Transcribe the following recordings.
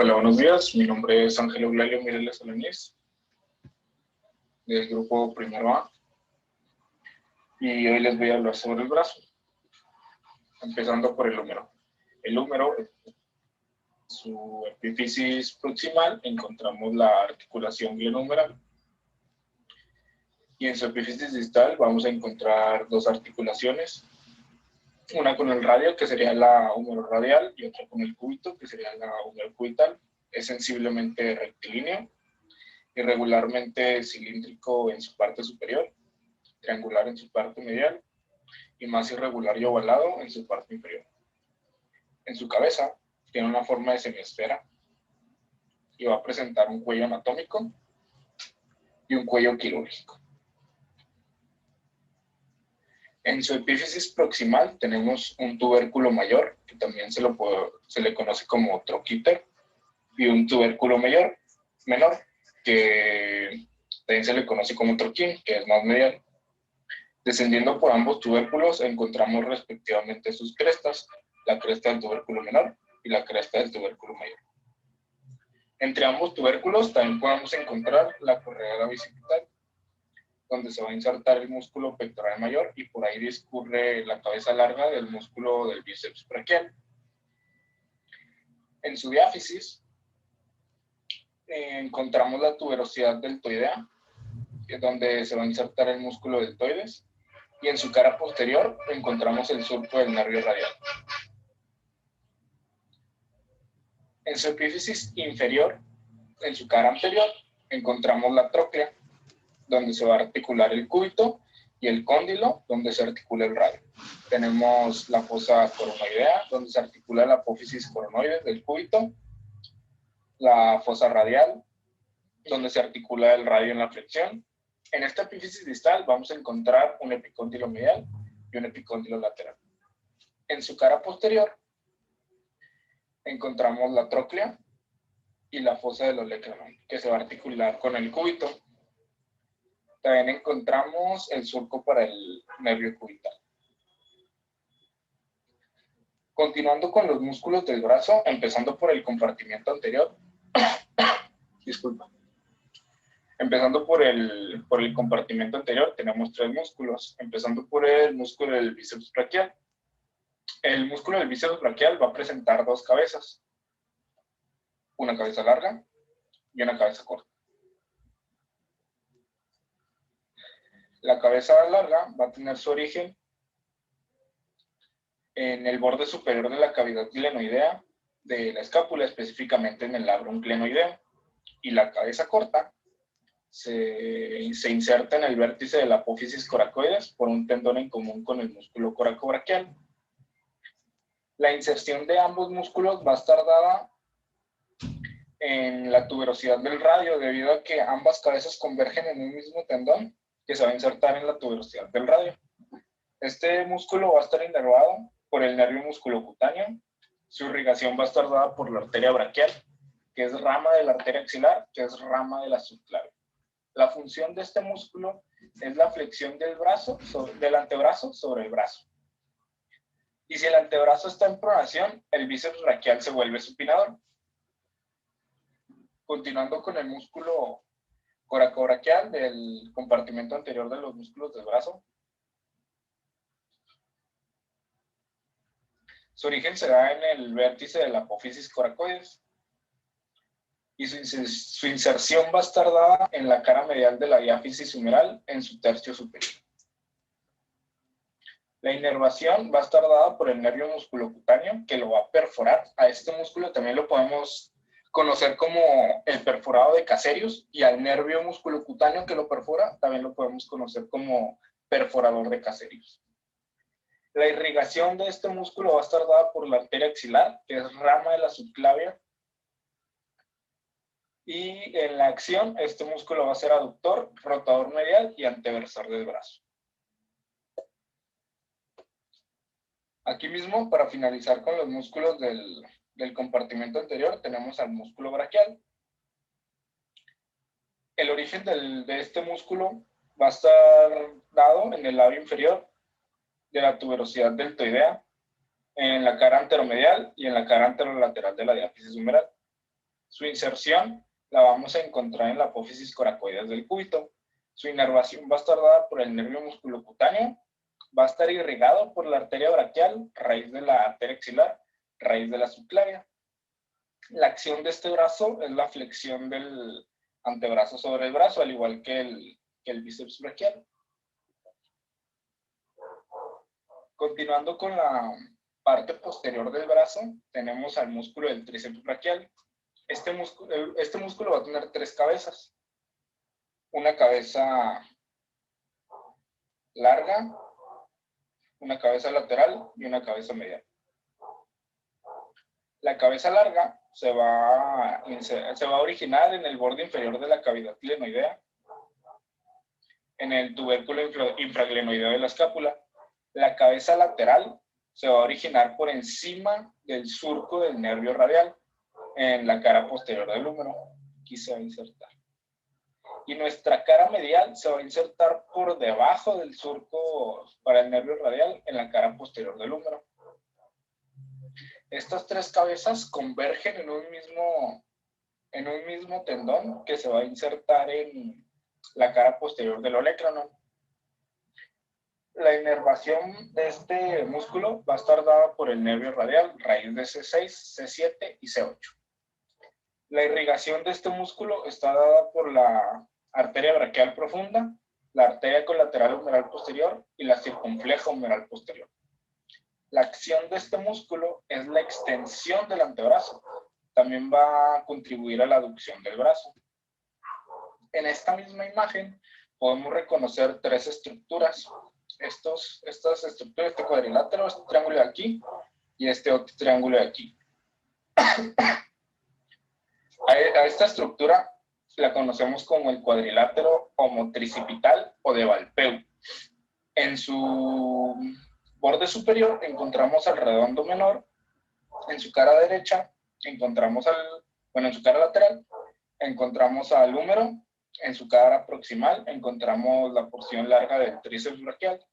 Hola, buenos días. Mi nombre es Ángel Eulalio Mireles Alanis, del grupo Primero A, y hoy les voy a hablar sobre el brazo, empezando por el húmero. El húmero, en su epífisis proximal, encontramos la articulación glenohumeral, y en su epífisis distal vamos a encontrar dos articulaciones, una con el radio, que sería la húmero-radial, y otra con el cúbito, que sería la húmero-cubital. Es sensiblemente rectilíneo, irregularmente cilíndrico en su parte superior, triangular en su parte medial y más irregular y ovalado en su parte inferior. En su cabeza tiene una forma de semiesfera y va a presentar un cuello anatómico y un cuello quirúrgico. En su epífisis proximal tenemos un tubérculo mayor, que también se le conoce como troquíter, y un tubérculo menor, que también se le conoce como troquín, que es más medial. Descendiendo por ambos tubérculos encontramos respectivamente sus crestas, la cresta del tubérculo menor y la cresta del tubérculo mayor. Entre ambos tubérculos también podemos encontrar la correa bicipital, donde se va a insertar el músculo pectoral mayor y por ahí discurre la cabeza larga del músculo del bíceps braquial. En su diáfisis encontramos la tuberosidad deltoidea, donde se va a insertar el músculo deltoides, y en su cara posterior encontramos el surco del nervio radial. En su epífisis inferior, en su cara anterior, encontramos la tróclea, donde se va a articular el cúbito, y el cóndilo, donde se articula el radio. Tenemos la fosa coronoidea, donde se articula la apófisis coronoide del cúbito, la fosa radial, donde se articula el radio en la flexión. En esta epífisis distal vamos a encontrar un epicóndilo medial y un epicóndilo lateral. En su cara posterior encontramos la tróclea y la fosa del olecranon, que se va a articular con el cúbito. También encontramos el surco para el nervio cubital. Continuando con los músculos del brazo, empezando por el compartimiento anterior. Disculpa. Empezando por el compartimento anterior, tenemos tres músculos. Empezando por el músculo del bíceps braquial. El músculo del bíceps braquial va a presentar dos cabezas. Una cabeza larga y una cabeza corta. La cabeza larga va a tener su origen en el borde superior de la cavidad glenoidea de la escápula, específicamente en el labrum glenoideo. Y la cabeza corta se inserta en el vértice de la apófisis coracoides por un tendón en común con el músculo coracobraquial. La inserción de ambos músculos va a estar dada en la tuberosidad del radio, debido a que ambas cabezas convergen en un mismo tendón que se va a insertar en la tuberosidad del radio. Este músculo va a estar inervado por el nervio musculocutáneo. Su irrigación va a estar dada por la arteria braquial, que es rama de la arteria axilar, que es rama de la subclavia. La función de este músculo es la flexión del antebrazo sobre el brazo. Y si el antebrazo está en pronación, el bíceps braquial se vuelve supinador. Continuando con el músculo coracobraquial del compartimento anterior de los músculos del brazo. Su origen se da en el vértice de la apófisis coracoides. Y su inserción va a estar dada en la cara medial de la diáfisis humeral en su tercio superior. La inervación va a estar dada por el nervio musculocutáneo, que lo va a perforar. A este músculo también lo podemos conocer como el perforado de Caserius, y al nervio musculocutáneo que lo perfora también lo podemos conocer como perforador de Caserius. La irrigación de este músculo va a estar dada por la arteria axilar, que es rama de la subclavia. Y en la acción, este músculo va a ser aductor, rotador medial y anteversor del brazo. Aquí mismo, para finalizar con los músculos del compartimento anterior, tenemos al músculo braquial. El origen de este músculo va a estar dado en el labio inferior de la tuberosidad deltoidea, en la cara anteromedial y en la cara anterolateral de la diáfisis humeral. Su inserción la vamos a encontrar en la apófisis coracoides del cúbito. Su inervación va a estar dada por el nervio musculocutáneo, va a estar irrigado por la arteria braquial, raíz de la arteria axilar, raíz de la subclavia. La acción de este brazo es la flexión del antebrazo sobre el brazo, al igual que el bíceps braquial. Continuando con la parte posterior del brazo, tenemos al músculo del tríceps braquial. Este músculo va a tener 3 cabezas. Una cabeza larga, una cabeza lateral y una cabeza medial. La cabeza larga se va a originar en el borde inferior de la cavidad glenoidea, en el tubérculo infraglenoideo de la escápula. La cabeza lateral se va a originar por encima del surco del nervio radial, en la cara posterior del húmero. Aquí se va a insertar. Y nuestra cara medial se va a insertar por debajo del surco para el nervio radial, en la cara posterior del húmero. Estas 3 cabezas convergen en un mismo tendón que se va a insertar en la cara posterior del olecranon. La inervación de este músculo va a estar dada por el nervio radial, raíz de C6, C7 y C8. La irrigación de este músculo está dada por la arteria braquial profunda, la arteria colateral humeral posterior y la circunfleja humeral posterior. La acción de este músculo es la extensión del antebrazo. También va a contribuir a la aducción del brazo. En esta misma imagen podemos reconocer 3 estructuras. Estas estructuras, este cuadrilátero, este triángulo de aquí y este otro triángulo de aquí. A esta estructura la conocemos como el cuadrilátero homotricipital o de Valpeu. En su borde superior encontramos al redondo menor, en su cara derecha encontramos en su cara lateral encontramos al húmero, en su cara proximal encontramos la porción larga del tríceps braquial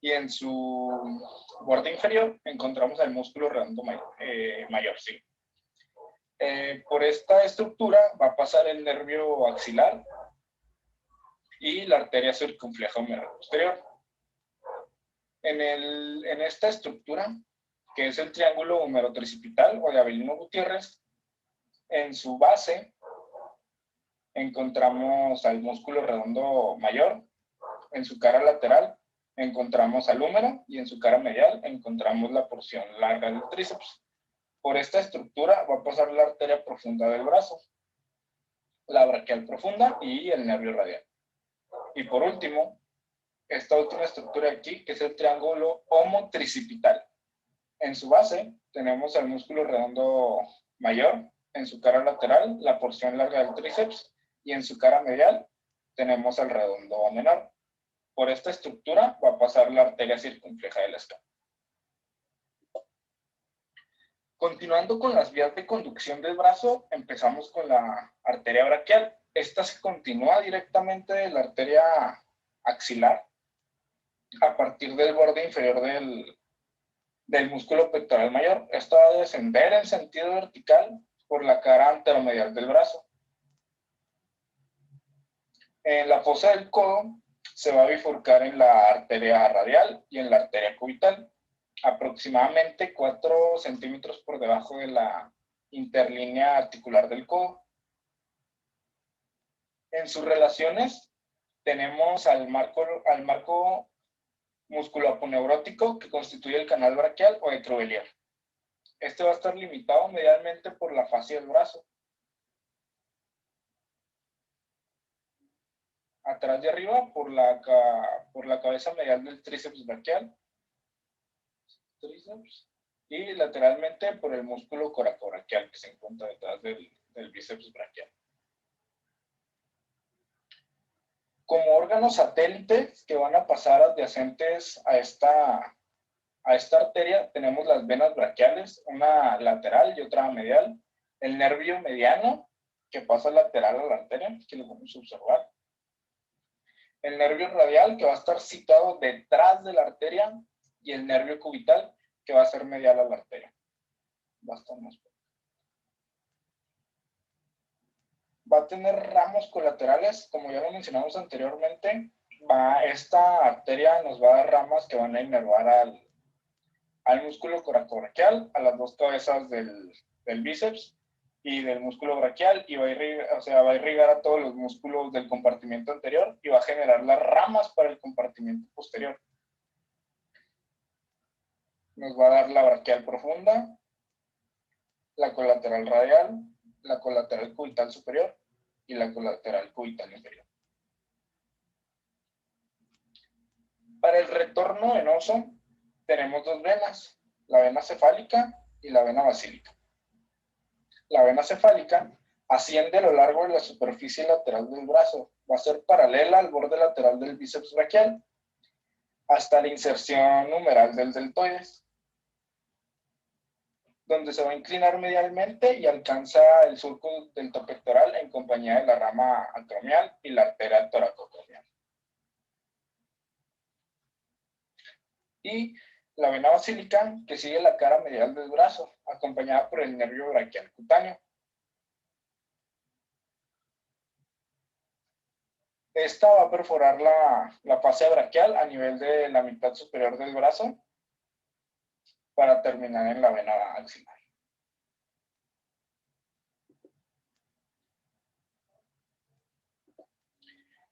y en su borde inferior encontramos el músculo redondo mayor, sí. Por esta estructura va a pasar el nervio axilar y la arteria circunfleja humeral posterior. En esta estructura, que es el triángulo humerotricipital o de Avelino Gutiérrez, en su base encontramos al músculo redondo mayor, en su cara lateral encontramos al húmero y en su cara medial encontramos la porción larga del tríceps. Por esta estructura va a pasar la arteria profunda del brazo, la braquial profunda y el nervio radial. Y por último, esta última estructura de aquí, que es el triángulo homotricipital. En su base tenemos el músculo redondo mayor, en su cara lateral la porción larga del tríceps y en su cara medial tenemos el redondo menor. Por esta estructura va a pasar la arteria circunfleja de la escápula. Continuando con las vías de conducción del brazo, empezamos con la arteria braquial. Esta se continúa directamente de la arteria axilar a partir del borde inferior del músculo pectoral mayor. Esto va a descender en sentido vertical por la cara anteromedial del brazo. En la fosa del codo se va a bifurcar en la arteria radial y en la arteria cubital, aproximadamente 4 centímetros por debajo de la interlínea articular del codo. En sus relaciones tenemos al marco musculoaponeurótico que constituye el canal braquial o de Crubelier. Este va a estar limitado medialmente por la fascia del brazo. Atrás y arriba por la cabeza medial del tríceps braquial. Y lateralmente por el músculo coracobraquial que se encuentra detrás del bíceps braquial. Como órganos satélites que van a pasar adyacentes a esta arteria, tenemos las venas braquiales, una lateral y otra medial. El nervio mediano, que pasa lateral a la arteria, que lo vamos a observar. El nervio radial, que va a estar situado detrás de la arteria, y el nervio cubital, que va a ser medial a la arteria. Va a estar más. va a tener ramos colaterales, como ya lo mencionamos anteriormente. Esta arteria nos va a dar ramas que van a inervar al músculo coracobraquial, a las dos cabezas del bíceps y del músculo braquial, y va a irrigar a todos los músculos del compartimento anterior y va a generar las ramas para el compartimento posterior. Nos va a dar la braquial profunda, la colateral radial, la colateral cubital superior y la colateral cubital inferior. Para el retorno venoso tenemos dos venas, la vena cefálica y la vena basílica. La vena cefálica asciende a lo largo de la superficie lateral del brazo, va a ser paralela al borde lateral del bíceps braquial hasta la inserción humeral del deltoides, donde se va a inclinar medialmente y alcanza el surco delto pectoral en compañía de la rama acromial y la arteria toracocromial. Y la vena basílica, que sigue la cara medial del brazo, acompañada por el nervio braquial cutáneo. Esta va a perforar la fascia braquial a nivel de la mitad superior del brazo para terminar en la vena axilar.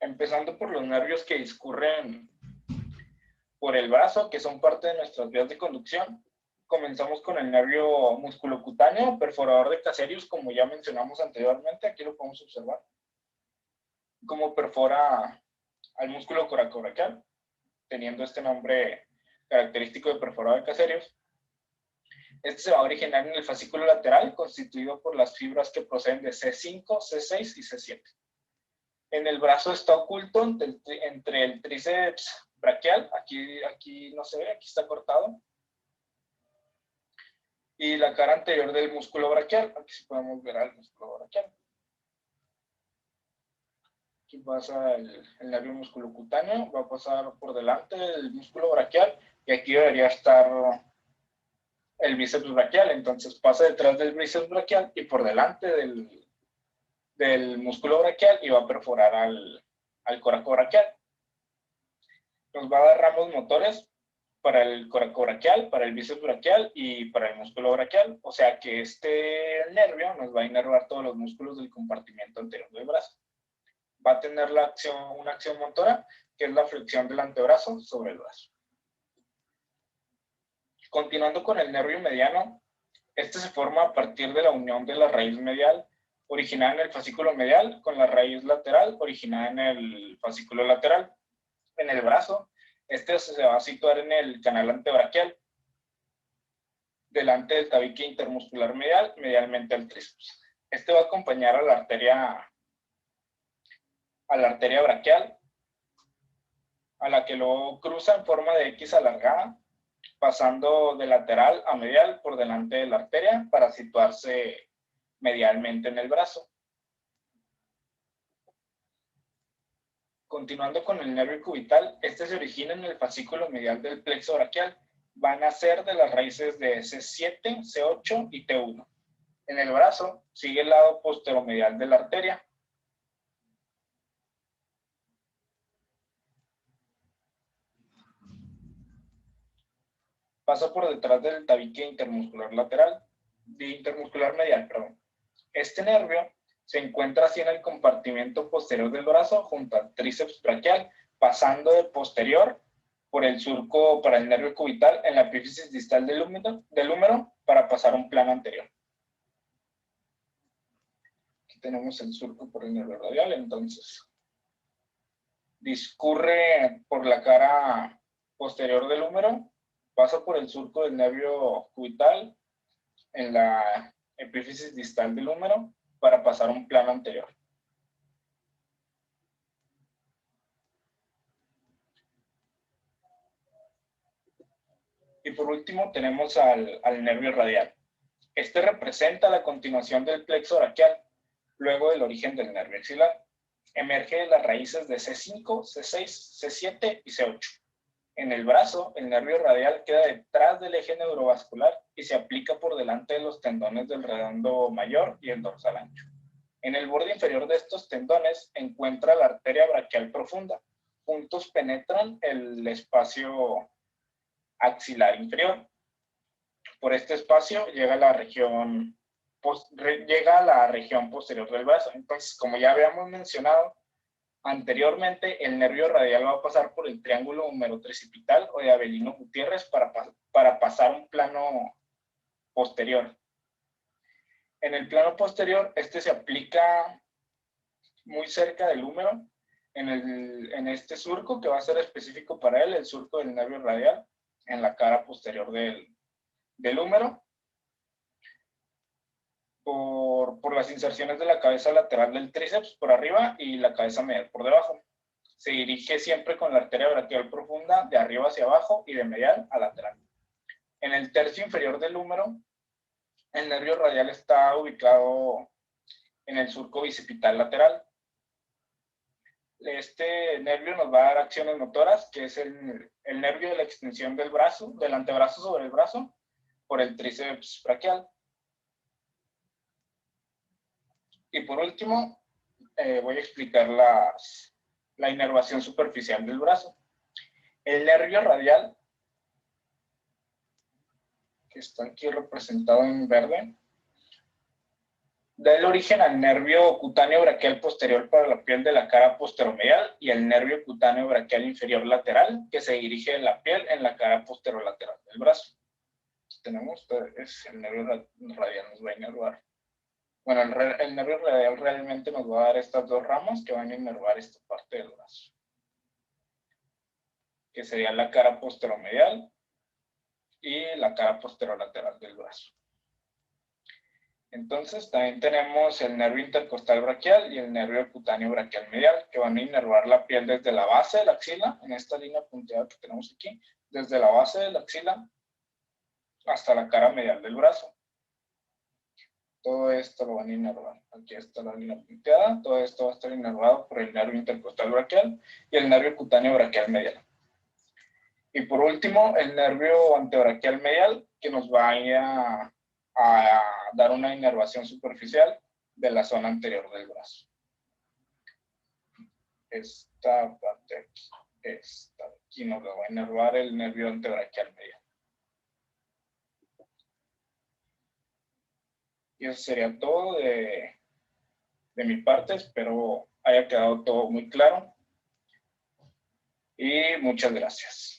Empezando por los nervios que discurren por el brazo, que son parte de nuestras vías de conducción. Comenzamos con el nervio musculocutáneo, perforador de Caserius, como ya mencionamos anteriormente. Aquí lo podemos observar. Cómo perfora al músculo coracobraquial, teniendo este nombre característico de perforador de Caserius. Este se va a originar en el fascículo lateral, constituido por las fibras que proceden de C5, C6 y C7. En el brazo está oculto entre el tríceps braquial, aquí no se ve, aquí está cortado, y la cara anterior del músculo braquial. Aquí sí podemos ver al músculo braquial. Aquí pasa el nervio musculocutáneo, va a pasar por delante del músculo braquial, y aquí debería estar el bíceps braquial. Entonces pasa detrás del bíceps braquial y por delante del músculo braquial, y va a perforar al coracobraquial. Nos va a dar ramos motores para el coracobraquial, para el bíceps braquial y para el músculo braquial. O sea que este nervio nos va a inervar todos los músculos del compartimento anterior del brazo. Va a tener una acción motora, que es la flexión del antebrazo sobre el brazo. Continuando con el nervio mediano, este se forma a partir de la unión de la raíz medial originada en el fascículo medial con la raíz lateral originada en el fascículo lateral. En el brazo, este se va a situar en el canal antebraquial, delante del tabique intermuscular medial, medialmente al tríceps. Este va a acompañar a la arteria braquial, a la que lo cruza en forma de X alargada, pasando de lateral a medial por delante de la arteria para situarse medialmente en el brazo. Continuando con el nervio cubital, este se origina en el fascículo medial del plexo braquial. Van a ser de las raíces de C7, C8 y T1. En el brazo sigue el lado posteromedial de la arteria. Pasa por detrás del tabique intermuscular medial. Este nervio se encuentra así en el compartimento posterior del brazo junto al tríceps braquial, pasando de posterior por el surco para el nervio cubital en la epífisis distal del húmero para pasar a un plano anterior. Aquí tenemos el surco por el nervio radial, entonces discurre por la cara posterior del húmero, pasa por el surco del nervio cubital en la epífisis distal del húmero para pasar a un plano anterior. Y por último tenemos al nervio radial. Este representa la continuación del plexo braquial, luego del origen del nervio axilar. Emerge de las raíces de C5, C6, C7 y C8. En el brazo, el nervio radial queda detrás del eje neurovascular y se aplica por delante de los tendones del redondo mayor y el dorsal ancho. En el borde inferior de estos tendones encuentra la arteria braquial profunda. Juntos penetran el espacio axilar inferior. Por este espacio llega a la región posterior del brazo. Entonces, como ya habíamos mencionado anteriormente, el nervio radial va a pasar por el triángulo humerotricipital o de Avelino Gutiérrez para pasar un plano posterior. En el plano posterior, este se aplica muy cerca del húmero, en este surco que va a ser específico para él, el surco del nervio radial, en la cara posterior del húmero, por las inserciones de la cabeza lateral del tríceps por arriba y la cabeza medial por debajo. Se dirige siempre con la arteria braquial profunda de arriba hacia abajo y de medial a lateral. En el tercio inferior del húmero, el nervio radial está ubicado en el surco bicipital lateral. Este nervio nos va a dar acciones motoras, que es el nervio de la extensión del brazo, del antebrazo sobre el brazo, por el tríceps braquial. Y por último, voy a explicar la inervación superficial del brazo. El nervio radial, que está aquí representado en verde, da el origen al nervio cutáneo braquial posterior para la piel de la cara posteromedial y el nervio cutáneo braquial inferior lateral, que se dirige de la piel en la cara posterolateral del brazo. Tenemos, es el nervio radial nos va a inervar. Bueno, el nervio radial realmente nos va a dar estas dos ramas que van a inervar esta parte del brazo, que sería la cara posteromedial y la cara posterolateral del brazo. Entonces, también tenemos el nervio intercostal braquial y el nervio cutáneo braquial medial, que van a inervar la piel desde la base de la axila, en esta línea punteada que tenemos aquí, desde la base de la axila hasta la cara medial del brazo. Todo esto lo van a inervar. Aquí está la línea punteada. Todo esto va a estar inervado por el nervio intercostal braquial y el nervio cutáneo braquial medial. Y por último, el nervio antebraquial medial, que nos va a dar una inervación superficial de la zona anterior del brazo. Esta parte aquí nos lo va a inervar el nervio antebraquial medial. Y eso sería todo de mi parte. Espero haya quedado todo muy claro. Y muchas gracias.